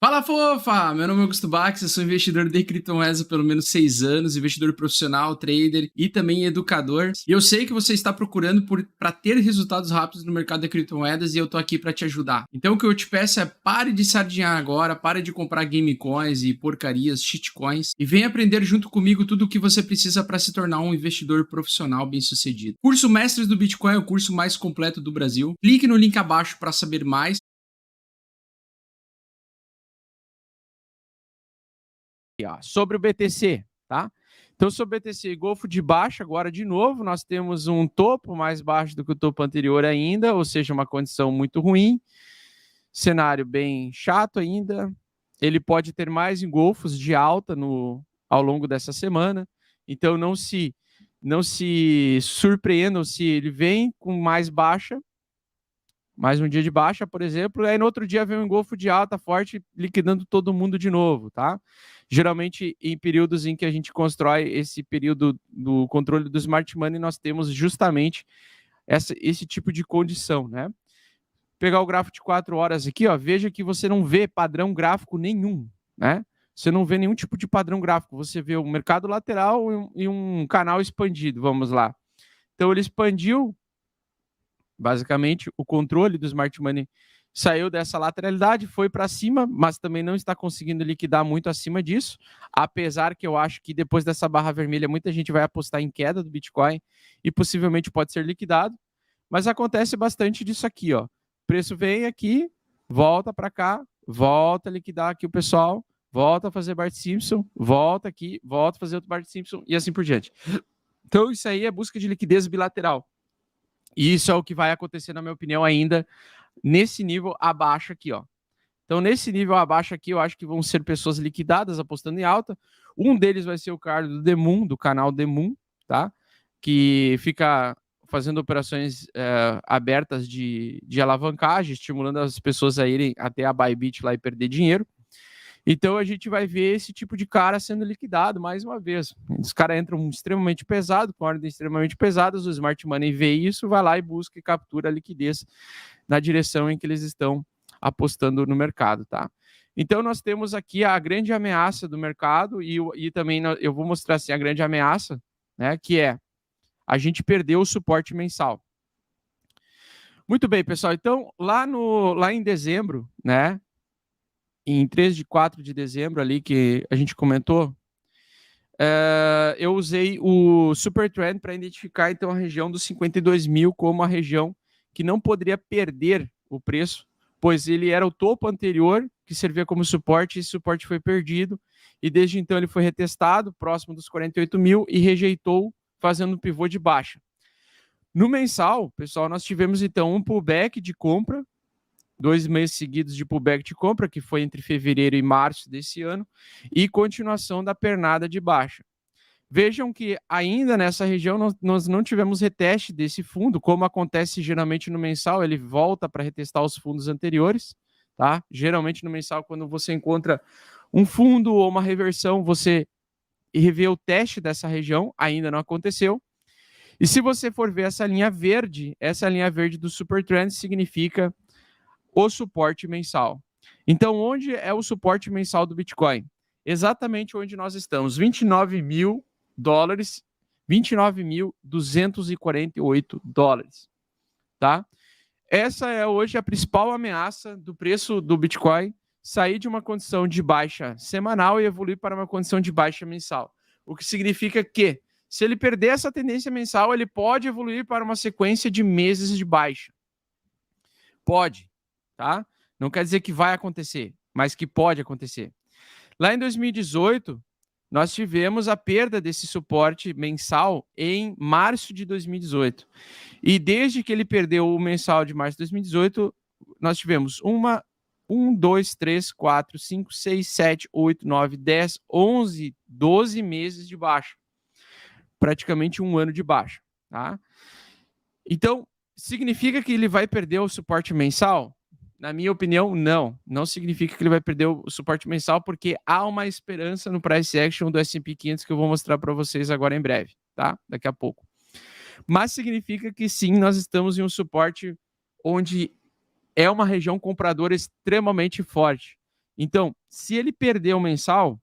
Fala, fofa! Meu nome é Augusto Bax, eu sou investidor de criptomoedas há pelo menos 6 anos, investidor profissional, trader e também educador. E eu sei que você está procurando para ter resultados rápidos no mercado de criptomoedas e eu tô aqui para te ajudar. Então o que eu te peço é pare de sardinhar agora, pare de comprar game coins e porcarias, shitcoins e venha aprender junto comigo tudo o que você precisa para se tornar um investidor profissional bem-sucedido. Curso Mestres do Bitcoin é o curso mais completo do Brasil. Clique no link abaixo para saber mais. Sobre o BTC, tá? Então, sobre o BTC Golfo de Baixa, agora de novo, nós temos um topo mais baixo do que o topo anterior ainda, ou seja, uma condição muito ruim, cenário bem chato ainda. Ele pode ter mais engolfos de alta ao longo dessa semana, então não se surpreendam se ele vem com mais baixa, mais um dia de baixa, por exemplo, e aí no outro dia vem um engolfo de alta forte, liquidando todo mundo de novo, tá? Geralmente, em períodos em que a gente constrói esse período do controle do smart money, nós temos justamente esse tipo de condição, né? Pegar o gráfico de 4 horas aqui, ó, veja que você não vê padrão gráfico nenhum, né? Você não vê nenhum tipo de padrão gráfico, você vê um mercado lateral e um canal expandido, vamos lá. Então, ele expandiu, basicamente, o controle do smart money saiu dessa lateralidade, foi para cima, mas também não está conseguindo liquidar muito acima disso, apesar que eu acho que depois dessa barra vermelha muita gente vai apostar em queda do Bitcoin e possivelmente pode ser liquidado, mas acontece bastante disso aqui, ó. O preço vem aqui, volta para cá, volta a liquidar aqui o pessoal, volta a fazer Bart Simpson, volta aqui, volta a fazer outro Bart Simpson e assim por diante. Então isso aí é busca de liquidez bilateral. E isso é o que vai acontecer, na minha opinião, ainda nesse nível abaixo aqui, ó. Então, nesse nível abaixo aqui, eu acho que vão ser pessoas liquidadas apostando em alta. Um deles vai ser o cara do Demun, do canal Demun, tá? Que fica fazendo operações abertas de alavancagem, estimulando as pessoas a irem até a Bybit lá e perder dinheiro. Então a gente vai ver esse tipo de cara sendo liquidado mais uma vez. Os caras entram extremamente pesado, com ordens extremamente pesadas, o Smart Money vê isso, vai lá e busca e captura a liquidez na direção em que eles estão apostando no mercado, tá? Então nós temos aqui a grande ameaça do mercado e também eu vou mostrar assim a grande ameaça, né, que é a gente perdeu o suporte mensal. Muito bem, pessoal. Então lá em dezembro, né, em 3 de 4 de dezembro ali que a gente comentou, eu usei o Supertrend para identificar então a região dos 52 mil como a região que não poderia perder o preço, pois ele era o topo anterior que servia como suporte, e esse suporte foi perdido, e desde então ele foi retestado próximo dos 48 mil e rejeitou, fazendo um pivô de baixa. No mensal, pessoal, nós tivemos então um pullback de compra, 2 meses seguidos de pullback de compra, que foi entre fevereiro e março desse ano, e continuação da pernada de baixa. Vejam que ainda nessa região nós não tivemos reteste desse fundo, como acontece geralmente no mensal, ele volta para retestar os fundos anteriores, tá? Geralmente no mensal, quando você encontra um fundo ou uma reversão, você revê o teste dessa região, ainda não aconteceu. E se você for ver essa linha verde do Supertrend significa o suporte mensal. Então, onde é o suporte mensal do Bitcoin? Exatamente onde nós estamos, 29 mil dólares, 29.248 dólares, tá? Essa é hoje a principal ameaça do preço do Bitcoin sair de uma condição de baixa semanal e evoluir para uma condição de baixa mensal. O que significa que, se ele perder essa tendência mensal, ele pode evoluir para uma sequência de meses de baixa. Pode, tá? Não quer dizer que vai acontecer, mas que pode acontecer. Lá em 2018, nós tivemos a perda desse suporte mensal em março de 2018. E desde que ele perdeu o mensal de março de 2018, nós tivemos 1, 2, 3, 4, 5, 6, 7, 8, 9, 10, 11, 12 meses de baixa. Praticamente um ano de baixa, tá? Então, significa que ele vai perder o suporte mensal? Na minha opinião, não. Não significa que ele vai perder o suporte mensal, porque há uma esperança no price action do S&P 500 que eu vou mostrar para vocês agora em breve, tá? Daqui a pouco. Mas significa que sim, nós estamos em um suporte onde é uma região compradora extremamente forte. Então, se ele perder o mensal,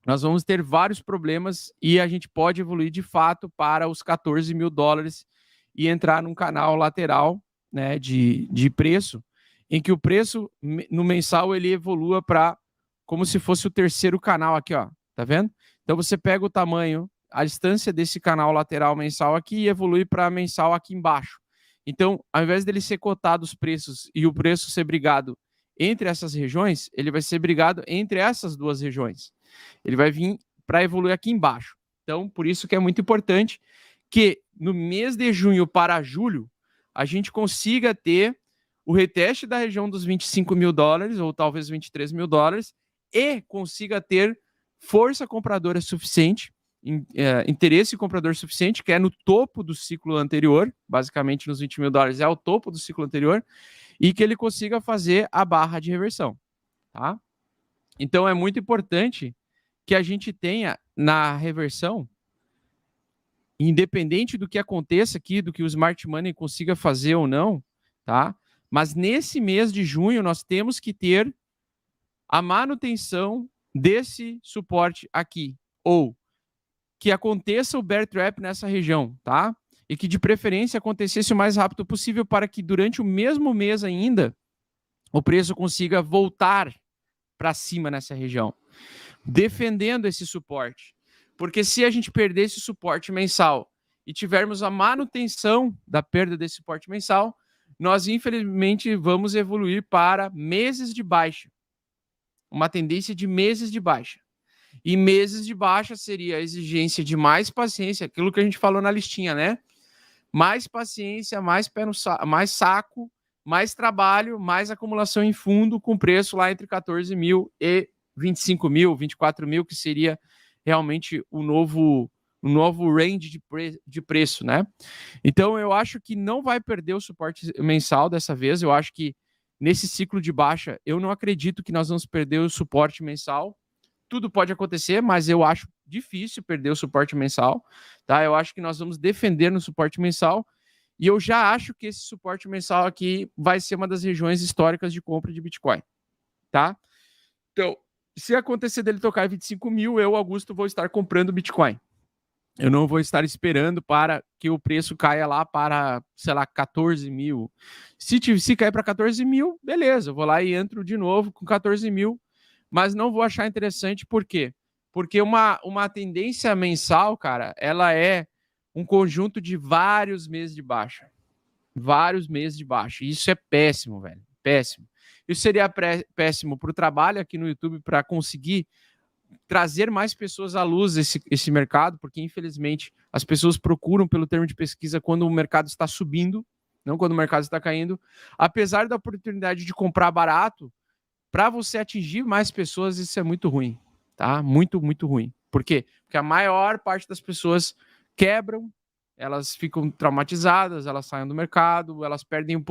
nós vamos ter vários problemas e a gente pode evoluir de fato para os 14 mil dólares e entrar num canal lateral, né, de preço, em que o preço no mensal ele evolua para como se fosse o terceiro canal aqui, ó, tá vendo? Então você pega o tamanho, a distância desse canal lateral mensal aqui e evolui para mensal aqui embaixo. Então, ao invés dele ser cotado os preços e o preço ser brigado entre essas regiões, ele vai ser brigado entre essas duas regiões. Ele vai vir para evoluir aqui embaixo. Então, por isso que é muito importante que no mês de junho para julho, a gente consiga ter o reteste da região dos 25 mil dólares, ou talvez 23 mil dólares, e consiga ter força compradora suficiente, interesse comprador suficiente, que é no topo do ciclo anterior, basicamente nos 20 mil dólares é o topo do ciclo anterior, e que ele consiga fazer a barra de reversão. Tá? Então, é muito importante que a gente tenha na reversão, independente do que aconteça aqui, do que o Smart Money consiga fazer ou não, tá? Mas nesse mês de junho nós temos que ter a manutenção desse suporte aqui, ou que aconteça o bear trap nessa região, tá? E que de preferência acontecesse o mais rápido possível para que durante o mesmo mês ainda o preço consiga voltar para cima nessa região, defendendo esse suporte. Porque se a gente perder esse suporte mensal e tivermos a manutenção da perda desse suporte mensal, nós infelizmente vamos evoluir para meses de baixa. Uma tendência de meses de baixa. E meses de baixa seria a exigência de mais paciência, aquilo que a gente falou na listinha, né? Mais paciência, mais pé no mais saco, mais trabalho, mais acumulação em fundo, com preço lá entre 14 mil e 25 mil, 24 mil, que seria realmente o novo range de preço, né? Então, eu acho que não vai perder o suporte mensal dessa vez. Eu acho que nesse ciclo de baixa, eu não acredito que nós vamos perder o suporte mensal. Tudo pode acontecer, mas eu acho difícil perder o suporte mensal, tá? Eu acho que nós vamos defender no suporte mensal e eu já acho que esse suporte mensal aqui vai ser uma das regiões históricas de compra de Bitcoin, tá? Então, se acontecer dele tocar 25 mil, eu, Augusto, vou estar comprando Bitcoin. Eu não vou estar esperando para que o preço caia lá para, sei lá, 14 mil. Se cair para 14 mil, beleza, eu vou lá e entro de novo com 14 mil, mas não vou achar interessante, por quê? Porque uma tendência mensal, cara, ela é um conjunto de vários meses de baixa. Vários meses de baixa. E isso é péssimo, velho. Péssimo. Isso seria péssimo para o trabalho aqui no YouTube, para conseguir trazer mais pessoas à luz esse mercado, porque infelizmente as pessoas procuram pelo termo de pesquisa quando o mercado está subindo, não quando o mercado está caindo. Apesar da oportunidade de comprar barato, para você atingir mais pessoas, isso é muito ruim, tá? Muito, muito ruim. Por quê? Porque a maior parte das pessoas quebram, elas ficam traumatizadas, elas saem do mercado, elas perdem o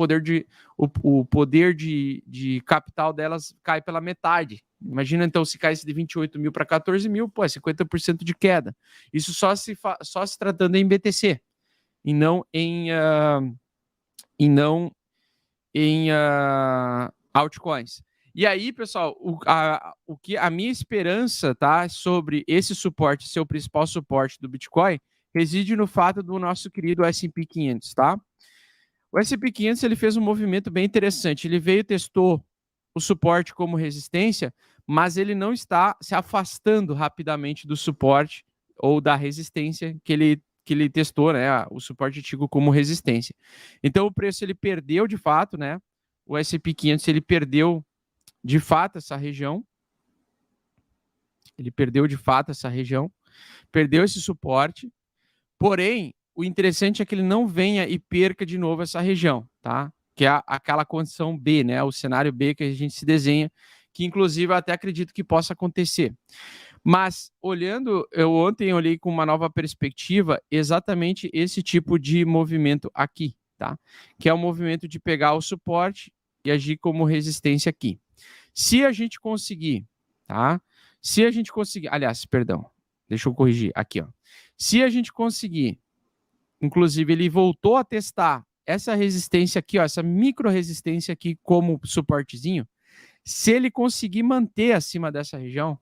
poder de capital delas cai pela metade. Imagina então se caísse de 28 mil para 14 mil, pô, é 50% de queda. Isso só se tratando em BTC e não em altcoins. E aí, pessoal, a minha esperança, tá, sobre esse suporte ser o principal suporte do Bitcoin reside no fato do nosso querido S&P 500, tá? O S&P 500 ele fez um movimento bem interessante. Ele veio, testou o suporte como resistência, mas ele não está se afastando rapidamente do suporte ou da resistência que ele testou, né? O suporte antigo como resistência. Então, o preço ele perdeu de fato, né? O S&P 500 ele perdeu de fato essa região. Ele perdeu de fato essa região, perdeu esse suporte. Porém, o interessante é que ele não venha e perca de novo essa região, tá? Que é aquela condição B, né? O cenário B que a gente se desenha, que inclusive eu até acredito que possa acontecer. Mas eu ontem olhei com uma nova perspectiva exatamente esse tipo de movimento aqui, tá? Que é o movimento de pegar o suporte e agir como resistência aqui. Se a gente conseguir, tá? Se a gente conseguir, aliás, perdão, deixa eu corrigir aqui, ó. Se a gente conseguir, inclusive ele voltou a testar essa resistência aqui, ó, essa micro resistência aqui como suportezinho. Se ele conseguir manter acima dessa região,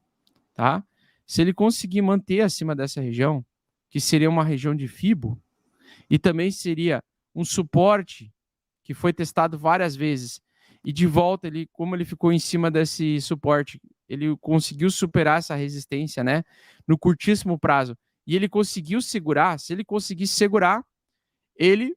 tá? Se ele conseguir manter acima dessa região, que seria uma região de FIBO, e também seria um suporte que foi testado várias vezes, e de volta, ele, como ele ficou em cima desse suporte, ele conseguiu superar essa resistência, né, no curtíssimo prazo, e ele conseguiu segurar. Se ele conseguir segurar, ele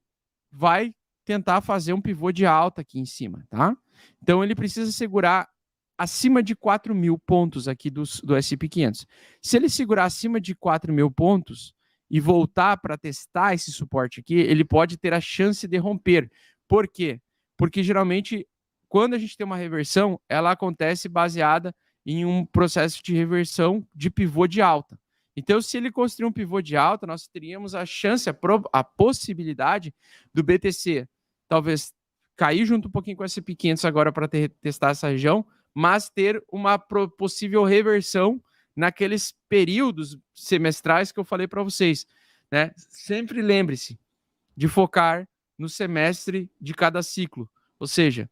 vai tentar fazer um pivô de alta aqui em cima, tá? Então, ele precisa segurar acima de 4.000 pontos aqui do S&P 500. Se ele segurar acima de 4.000 pontos e voltar para testar esse suporte aqui, ele pode ter a chance de romper. Por quê? Porque geralmente, quando a gente tem uma reversão, ela acontece baseada em um processo de reversão de pivô de alta. Então, se ele construir um pivô de alta, nós teríamos a chance, a possibilidade do BTC talvez cair junto um pouquinho com o S&P 500 agora para testar essa região, mas ter uma possível reversão naqueles períodos semestrais que eu falei para vocês, né? Sempre lembre-se de focar no semestre de cada ciclo, ou seja,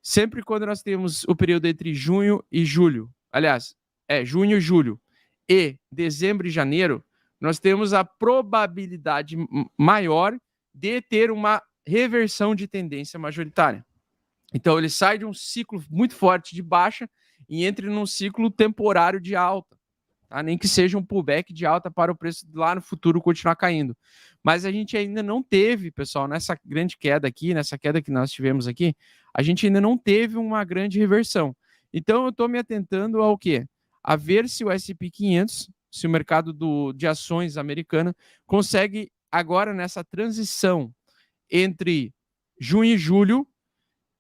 sempre quando nós temos o período entre junho e julho, aliás, junho e julho, e dezembro e janeiro, nós temos a probabilidade maior de ter uma reversão de tendência majoritária. Então, ele sai de um ciclo muito forte de baixa e entra num ciclo temporário de alta, tá? Nem que seja um pullback de alta para o preço lá no futuro continuar caindo. Mas a gente ainda não teve, pessoal, nessa grande queda aqui, nessa queda que nós tivemos aqui, a gente ainda não teve uma grande reversão. Então, eu estou me atentando ao quê? A ver se o S&P 500, se o mercado de ações americano consegue agora nessa transição entre junho e julho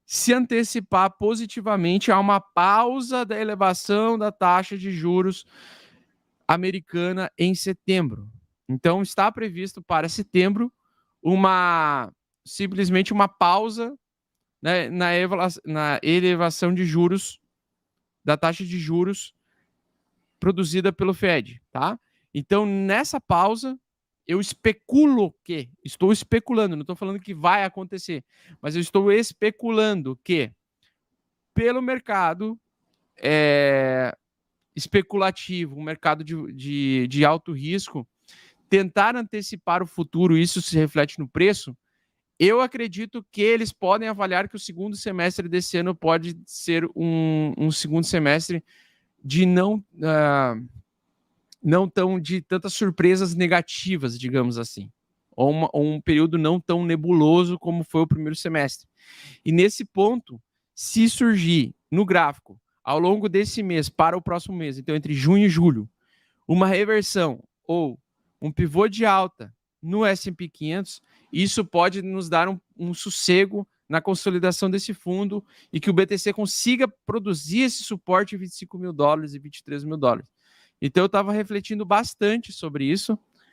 se antecipar positivamente a uma pausa da elevação da taxa de juros americana em setembro. Então, está previsto para setembro simplesmente uma pausa, né, na elevação de juros, da taxa de juros produzida pelo Fed, tá? Então, nessa pausa, eu estou especulando, não estou falando que vai acontecer, mas eu estou especulando que, pelo mercado especulativo, um mercado de alto risco, tentar antecipar o futuro, isso se reflete no preço, eu acredito que eles podem avaliar que o segundo semestre desse ano pode ser um segundo semestre de não de tantas surpresas negativas, digamos assim, ou um período não tão nebuloso como foi o primeiro semestre. E nesse ponto, se surgir no gráfico, ao longo desse mês para o próximo mês, então entre junho e julho, uma reversão ou um pivô de alta no S&P 500, isso pode nos dar um sossego na consolidação desse fundo e que o BTC consiga produzir esse suporte de $25 mil e $23 mil. Então, eu estava refletindo bastante sobre isso,